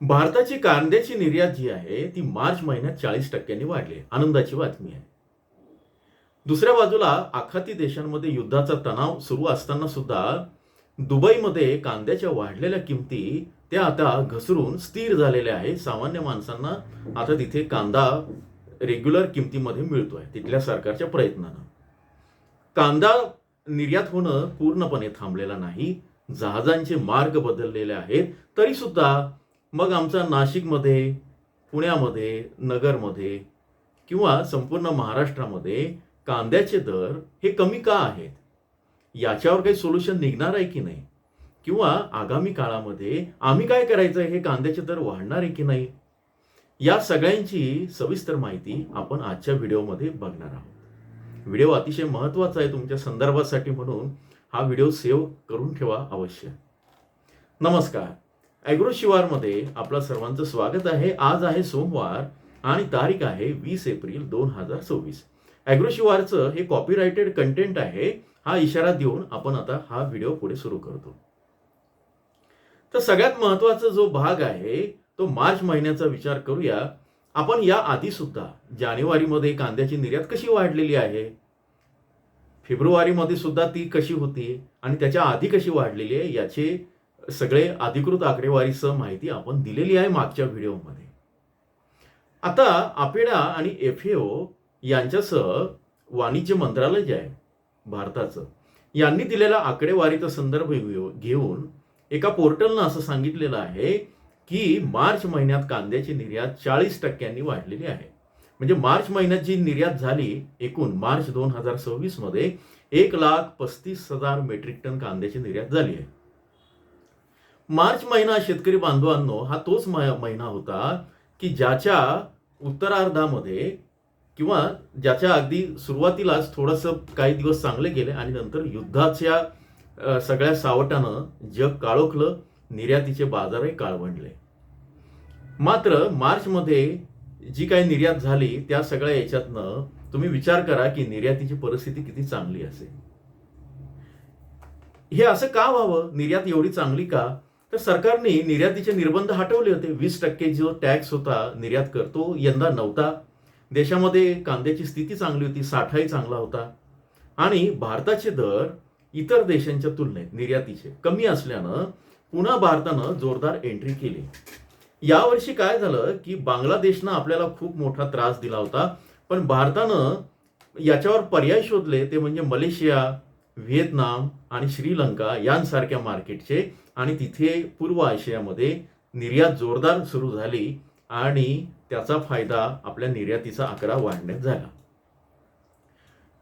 भारताची कांद्याची निर्यात जी आहे ती मार्च महिन्यात 40% वाढली आहे. आनंदाची बातमी आहे. दुसऱ्या बाजूला आखाती देशांमध्ये युद्धाचा तणाव सुरू असताना सुद्धा दुबईमध्ये कांद्याच्या वाढलेल्या किमती त्या आता घसरून स्थिर झालेल्या आहे. सामान्य माणसांना आता तिथे कांदा रेग्युलर किमतीमध्ये मिळतोय तिथल्या सरकारच्या प्रयत्नानं. कांदा निर्यात होणं पूर्णपणे थांबलेला नाही. जहाजांचे मार्ग बदललेले आहेत. तरी सुद्धा मग आमचा नाशिकमध्ये, पुण्यामध्ये, नगरमध्ये किंवा संपूर्ण महाराष्ट्रामध्ये कांद्याचे दर हे कमी का आहेत? याच्यावर काही सोल्युशन निघणार आहे की नाही? किंवा आगामी काळामध्ये आम्ही काय करायचं आहे? हे कांद्याचे दर वाढणार आहे की नाही? या सगळ्यांची सविस्तर माहिती आपण आजच्या व्हिडिओमध्ये बघणार आहोत. व्हिडिओ अतिशय महत्त्वाचा आहे तुमच्या संदर्भासाठी, म्हणून हा व्हिडिओ सेव्ह करून ठेवा अवश्य. नमस्कार, ॲग्रो शिवारमध्ये आपलं सर्वांचं स्वागत आहे. आज आहे सोमवार आणि तारीख आहे 20 एप्रिल 2024. ॲग्रो शिवारचं हे कॉपीराइटेड कंटेंट आहे हा इशारा देऊन आपण आता हा व्हिडिओ पुढे सुरू करतो. तर सगळ्यात महत्त्वाचा जो भाग आहे तो मार्च महिन्याचा विचार करूया. आपण या आधी सुद्धा जानेवारीमध्ये कांद्याची निर्यात कशी वाढलेली आहे, फेब्रुवारीमध्ये सुद्धा ती कशी होती आणि त्याच्या आधी कशी वाढलेली आहे याचे सगळे अधिकृत आकडेवारीसह माहिती आपण दिलेली आहे मागच्या व्हिडिओमध्ये. आता आपेडा आणि FAO यांच्यासह वाणिज्य मंत्रालय जे आहे भारताचं यांनी दिलेला आकडेवारीचा संदर्भ घेऊन एका पोर्टलनं असं सांगितलेलं आहे की मार्च महिन्यात कांद्याची निर्यात 40% वाढलेली आहे. म्हणजे मार्च महिन्यात जी निर्यात झाली एकूण मार्च 2026 मध्ये 1,35,000 मेट्रिक टन कांद्याची निर्यात झाली आहे. मार्च महिना शेतकरी बांधवांनो हा तोच महिना होता की ज्याच्या उत्तरार्धामध्ये किंवा ज्याच्या अगदी सुरुवातीलाच थोडंसं काही दिवस चांगले गेले आणि नंतर युद्धाच्या सगळ्या सावटानं जग काळोखलं, निर्यातीचे बाजारही काळवंडले. मात्र मार्चमध्ये जी काही निर्यात झाली त्या सगळ्या याच्यातनं तुम्ही विचार करा की निर्यातीची परिस्थिती किती चांगली असेल. हे असं का व्हावं? निर्यात एवढी चांगली का? तर सरकारने निर्यातीचे निर्बंध हटवले होते. 20% जो टॅक्स होता निर्यात करतो यंदा नव्हता. देशामध्ये कांद्याची स्थिती चांगली होती, साठाही चांगला होता आणि भारताचे दर इतर देशांच्या तुलनेत निर्यातीचे कमी असल्यानं पुन्हा भारतानं जोरदार एंट्री केली. यावर्षी काय झालं की बांगलादेशनं आपल्याला खूप मोठा त्रास दिला होता, पण भारतानं याच्यावर पर्याय शोधले. ते म्हणजे मलेशिया, व्हिएतनाम आणि श्रीलंका यांसारख्या मार्केटचे, आणि तिथे पूर्व आशियामध्ये निर्यात जोरदार सुरू झाली आणि त्याचा फायदा आपल्या निर्यातीचा आकडा वाढण्यात झाला.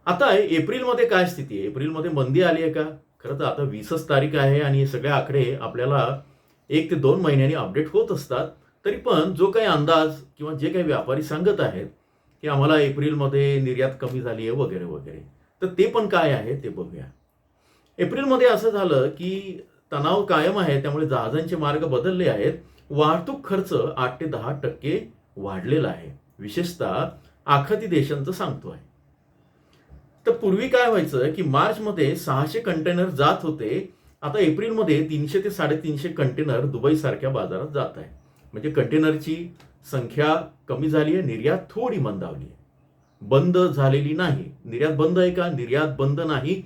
आता एप्रिलमध्ये काय स्थिती आहे? एप्रिलमध्ये मंदी आली आहे का? खरं तर आता 20च तारीख आहे आणि हे सगळे आकडे आपल्याला 1 ते 2 महिन्यांनी अपडेट होत असतात. तरी पण जो काही अंदाज किंवा जे काही व्यापारी सांगत आहेत की आम्हाला एप्रिलमध्ये निर्यात कमी झाली आहे वगैरे वगैरे, तर ते पण काय आहे ते बघूया. एप्रिलमध्ये असं झालं की तणाव कायम आहे, त्यामुळे जहाजांचे मार्ग बदलले आहेत. वाहतूक खर्च 8 ते 10% वाढलेला आहे, विशेषतः आखाती देशांचं सांगतोय. तर पूर्वी काय व्हायचं की मार्चमध्ये 600 कंटेनर जात होते, आता एप्रिलमध्ये 300 ते 350 कंटेनर दुबई सारख्या बाजारात जात आहे. म्हणजे कंटेनरची संख्या कमी झाली आहे, निर्यात थोडी मंदावली आहे, बंद झालेली नाही. निर्यात बंद आहे का? निर्यात बंद नाही.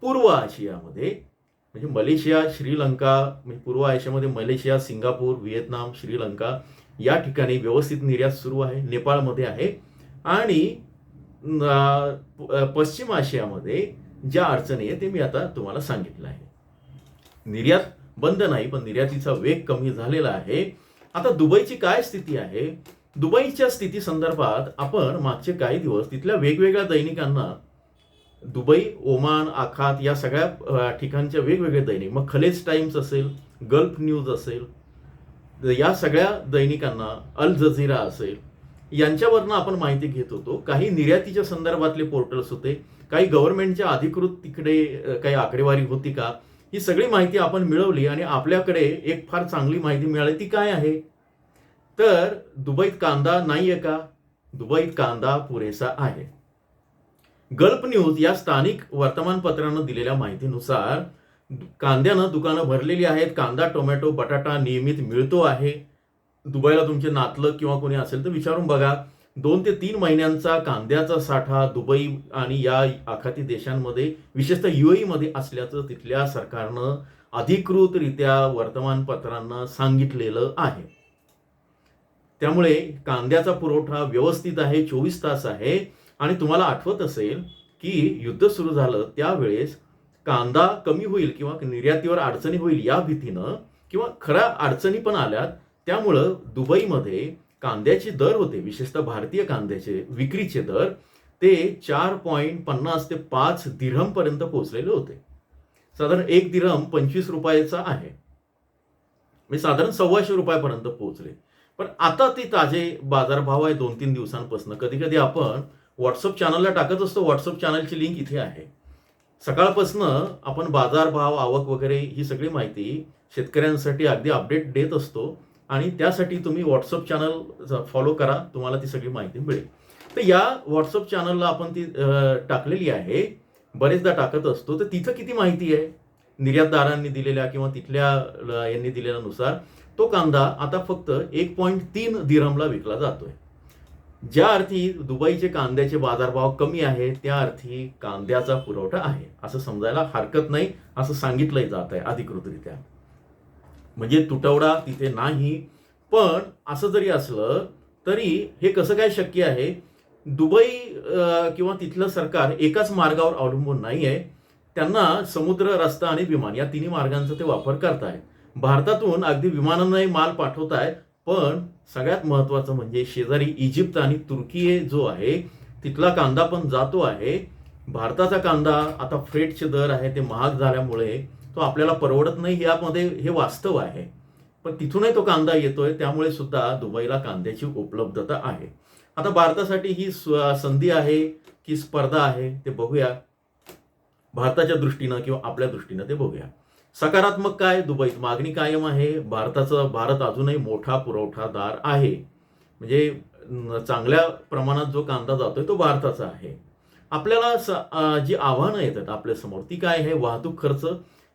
पूर्व आशियामध्ये म्हणजे मलेशिया, श्रीलंका, म्हणजे पूर्व आशियामध्ये मलेशिया, सिंगापूर, व्हिएतनाम, श्रीलंका या ठिकाणी व्यवस्थित निर्यात सुरू आहे. नेपाळमध्ये आहे आणि पश्चिम आशियामध्ये ज्या अडचणी आहे ते मी आता तुम्हाला सांगितलं आहे. निर्यात बंद नाही, पण निर्यातीचा वेग कमी झालेला आहे. आता दुबईची काय स्थिती आहे? दुबईच्या स्थिती संदर्भात आपण मागचे काही दिवस तिथल्या वेगवेगळ्या दैनिकांना, दुबई, ओमान, आखात या सगळ्या ठिकाणच्या वेगवेगळे दैनिक, मग खलेज टाइम्स असेल, गल्फ न्यूज असेल, या सगळ्या दैनिकांना, अल जझीरा असेल, यांच्यावरनं आपण माहिती घेत होतो. काही निर्यातीच्या संदर्भातले पोर्टल्स होते, काही गव्हर्नमेंटच्या अधिकृत तिकडे काही आकडेवारी होती का, ही सगळी माहिती आपण मिळवली आणि आपल्याकडे एक फार चांगली माहिती मिळाली. ती काय आहे? तर दुबईत कांदा नाही आहे का? दुबईत कांदा पुरेसा आहे. गल्फ न्यूज या स्थानिक वर्तमानपत्रानं दिलेल्या माहितीनुसार कांद्यानं दुकानं भरलेली आहेत. कांदा, टोमॅटो, बटाटा नियमित मिळतो आहे. दुबईला तुमचे नातलग किंवा कोणी असेल तर विचारून बघा. 2 ते 3 महिन्यांचा कांद्याचा साठा दुबई आणि या आखाती देशांमध्ये, विशेषतः UAE मध्ये असल्याचं तिथल्या सरकारनं अधिकृतरित्या वर्तमानपत्रांना सांगितलेलं आहे. त्यामुळे कांद्याचा पुरवठा व्यवस्थित आहे, 24 तास आहे. आणि तुम्हाला आठवत असेल की युद्ध सुरू झालं त्यावेळेस कांदा कमी होईल किंवा निर्यातीवर अडचणी होईल या भीतीनं, किंवा खऱ्या अडचणी पण आल्यात, त्यामुळं दुबईमध्ये कांद्याचे दर होते, विशेषतः भारतीय कांद्याचे विक्रीचे दर, ते 4.50 ते 5 दिरहम पर्यंत पोहोचलेले होते. साधारण 1 दिरहम 25 रुपयाचा आहे, म्हणजे साधारण 1,200 रुपयापर्यंत पोहोचले. पण आता ते ताजे बाजारभाव आहे 2-3 दिवसांपासून. कधी कधी आपण व्हॉट्सअप चॅनलला टाकत असतो, व्हॉट्सअप चॅनलची लिंक इथे आहे. सकाळपासनं आपण बाजारभाव, आवक वगैरे ही सगळी माहिती शेतकऱ्यांसाठी अगदी अपडेट देत असतो. आणि त्यासाठी तुम्ही व्हॉट्सअप चॅनल फॉलो करा, तुम्हाला ती सगळी माहिती मिळेल. तर या व्हॉट्सअप चॅनलला आपण ती टाकलेली आहे, बरेचदा टाकत असतो. तर तिथं किती माहिती आहे निर्यातदारांनी दिलेल्या किंवा तिथल्या यांनी दिलेल्यानुसार, तो कांदा आता फक्त 1.3 दिरहमला विकला जातोय. ज्या अर्थी दुबईचे कांद्याचे बाजारभाव कमी आहे, त्या अर्थी कांद्याचा पुरवठा आहे असं समजायला हरकत नाही, असं सांगितलंय जात आहे अधिकृतरित्या. म्हणजे तुटवडा तिथे नाही. पण असं जरी असलं तरी हे कसं काय शक्य आहे? दुबई किंवा तिथलं सरकार एकाच मार्गावर अवलंबून नाही आहे. त्यांना समुद्र, रस्ता आणि विमान या तिन्ही मार्गांचा ते वापर करतायत. भारतातून अगदी विमानाने माल पाठवतायत. पण सगळ्यात महत्त्वाचं म्हणजे शेजारी इजिप्त आणि तुर्की जो आहे तिथला कांदा पण जातो आहे. भारताचा कांदा आता फ्रेटचे दर आहे ते महाग झाल्यामुळे तो आपल्याला परवडत नाही, यामध्ये हे वास्तव आहे. पण तिथूनही तो कांदा येतोय, त्यामुळे सुद्धा दुबईला कांद्याची उपलब्धता आहे. आता भारतासाठी ही संधी आहे की स्पर्धा आहे ते बघूया. भारताच्या दृष्टीनं किंवा आपल्या दृष्टीनं ते बघूया. सकारात्मक काय? दुबईत मागणी कायम आहे. भारत अजूनही मोठा पुरवठादार आहे. म्हणजे चांगल्या प्रमाणात जो कांदा जातोय तो भारताचा आहे. आपल्याला जी आव्हानं येतात आपल्या समोर ती काय आहे? वाहतूक खर्च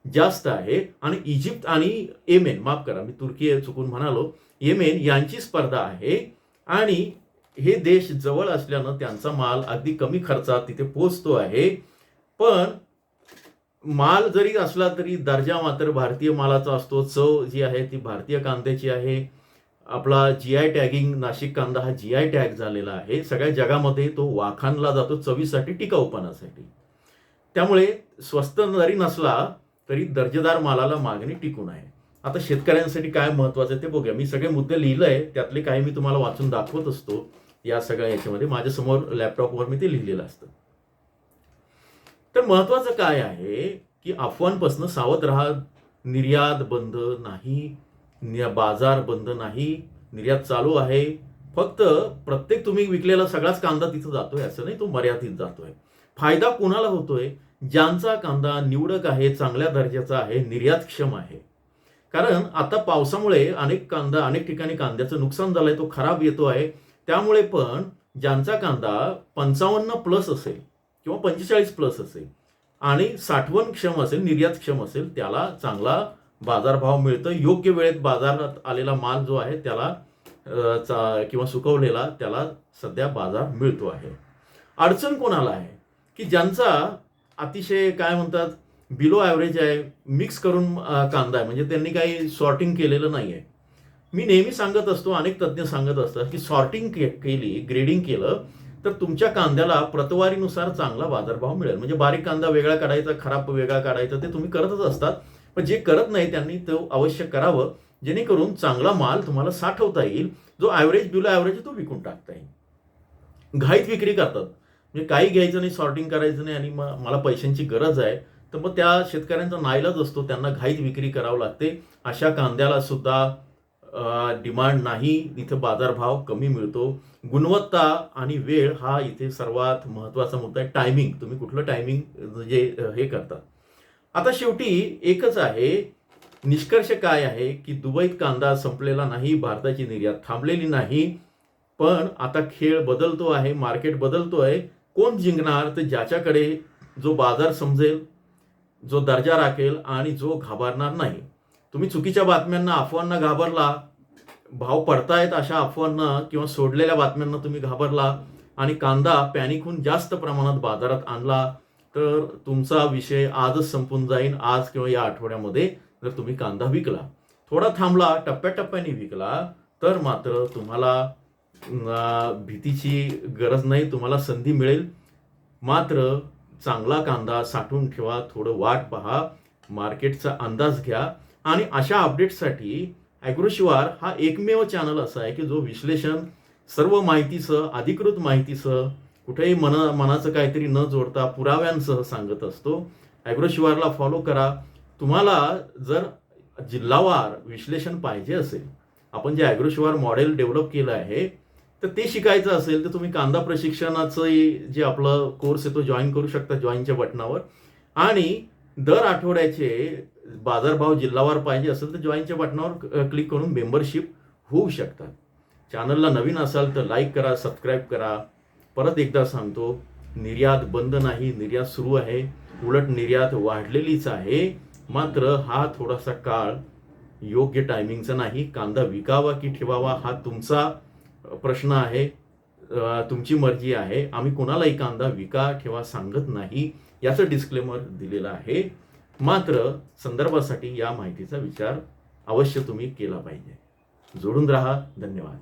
जास्त आहे आणि इजिप्त आणि येमेन, माफ करा मी तुर्की चुकून म्हणालो, येमेन यांची स्पर्धा आहे. आणि हे देश जवळ असल्यानं त्यांचा माल अगदी कमी खर्चात तिथे पोहोचतो आहे. पण माल जरी असला तरी दर्जा मात्र भारतीय मालाचा असतो. चव जी आहे ती भारतीय कांद्याची आहे. आपला GI टॅगिंग, नाशिक कांदा हा GI टॅग झालेला आहे. सगळ्या जगामध्ये तो वाखाणला जातो चवीसाठी, टिकाऊपणासाठी. त्यामुळे स्वस्त जरी नसला तरी दर्जेदार मालाला मागणी टिकून आहे. आता शेतकऱ्यांसाठी काय महत्वाचं आहे ते बघूया. मी सगळे मुद्दे लिहिलंय, त्यातले काही मी तुम्हाला वाचून दाखवत असतो. या सगळ्या याच्यामध्ये माझ्यासमोर लॅपटॉपवर मी ते लिहिलेलं असतं. तर महत्वाचं काय आहे की अफवांपासून सावध राहा. निर्यात बंद नाही, बाजार बंद नाही, निर्यात चालू आहे. फक्त प्रत्येक तुम्ही विकलेला सगळाच कांदा तिथं जातोय असं नाही, तो मर्यादित जातोय. फायदा कोणाला होतोय? ज्यांचा कांदा निवडक आहे, चांगल्या दर्जाचा आहे, निर्यातक्षम आहे. कारण आता पावसामुळे अनेक ठिकाणी कांद्याचं नुकसान झालंय, तो खराब येतो आहे. त्यामुळे पण ज्यांचा कांदा 55 प्लस असेल किंवा 45 प्लस असेल आणि साठवण क्षम असेल, निर्यातक्षम असेल, त्याला चांगला बाजारभाव मिळतो. योग्य वेळेत बाजारात आलेला माल जो आहे त्याला किंवा सुकवलेला त्याला सध्या बाजार मिळतो आहे. अडचण कोणाला आहे? की ज्यांचा अतिशय काय म्हणतात बिलो ॲव्हरेज आहे, मिक्स करून कांदा आहे, म्हणजे त्यांनी काही सॉर्टिंग केलेलं नाही आहे. मी नेहमी सांगत असतो, अनेक तज्ज्ञ सांगत असतात की सॉर्टिंग केली, ग्रेडिंग केलं तर तुमच्या कांद्याला प्रतवारीनुसार चांगला बाजारभाव मिळेल. म्हणजे बारीक कांदा वेगळा काढायचा, खराब वेगळा काढायचा, ते तुम्ही करतच असतात. पण जे करत नाही त्यांनी तो अवश्य करावं, जेणेकरून चांगला माल तुम्हाला साठवता येईल. जो ॲव्हरेज बिलो ॲव्हरेज तो विकून टाकता येईल. घाईत विक्री करतात, म्हणजे काही घ्यायचं नाही, सॉर्टिंग करायचं नाही आणि मग मला पैशांची गरज आहे, तर मग त्या शेतकऱ्यांचा नाईलाज असतो, त्यांना घाईत विक्री करावं लागते. अशा कांद्याला सुद्धा डिमांड नाही, इथे बाजारभाव कमी मिळतो. गुणवत्ता आणि वेळ हा इथे सर्वात महत्त्वाचा मुद्दा आहे. टायमिंग, तुम्ही कुठलं टायमिंग जे हे करता. आता शेवटी एकच आहे, निष्कर्ष काय आहे की दुबईत कांदा संपलेला नाही, भारताची निर्यात थांबलेली नाही. पण आता खेळ बदलतो आहे, मार्केट बदलतो आहे. कोण जिंकणार? तर ज्याच्याकडे जो बाजार समजेल, जो दर्जा राखेल आणि जो घाबरणार नाही. तुम्ही चुकीच्या बातम्यांना, अफवांना घाबरला, भाव पडतायत अशा अफवांना किंवा सोडलेल्या बातम्यांना तुम्ही घाबरला आणि कांदा पॅनिक होऊन जास्त प्रमाणात बाजारात आणला तर तुमचा विषय आजच संपून जाईल. आज किंवा या आठवड्यामध्ये जर तुम्ही कांदा विकला, थोडा थांबला, टप्प्याटप्प्याने विकला, तर मात्र तुम्हाला भीतीची गरज नाही, तुम्हाला संधी मिळेल. मात्र चांगला कांदा साठवून ठेवा, थोडं वाट पहा, मार्केटचा अंदाज घ्या आणि अशा अपडेट्ससाठी ॲग्रोशिवार हा एकमेव चॅनल असा आहे की जो विश्लेषण सर्व माहितीसह, अधिकृत माहितीसह, कुठेही मनाचं काहीतरी न जोडता पुराव्यांसह सांगत असतो. ॲग्रोशिवारला फॉलो करा. तुम्हाला जर जिल्हावार विश्लेषण पाहिजे असेल, आपण जे ॲग्रोशिवार मॉडेल डेव्हलप केलं आहे तर ते शिकायचं असेल तर तुम्ही कांदा प्रशिक्षणाचं जे आपलं कोर्स आहे तो जॉईन करू शकता जॉईनच्या बटनावर. आणि दर आठवड्याचे बाजारभाव जिल्हावार पाहिजे असेल तर जॉईनच्या बटनावर क्लिक करून मेंबरशिप होऊ शकतात. चॅनलला नवीन असाल तर लाईक करा, सबस्क्राईब करा. परत एकदा सांगतो, निर्यात बंद नाही, निर्यात सुरू आहे, उलट निर्यात वाढलेलीच आहे. मात्र हा थोडासा काळ योग्य टायमिंगचा नाही. कांदा विकावा की ठेवावा हा तुमचा प्रश्न आहे, तुमची मर्जी आहे. आम्ही कोणालाही कांदा विका ठेवा सांगत नाही, याचं डिस्क्लेमर दिलेलं आहे. मात्र संदर्भासाठी या माहितीचा विचार अवश्य तुम्ही केला पाहिजे. जोडून राहा. धन्यवाद.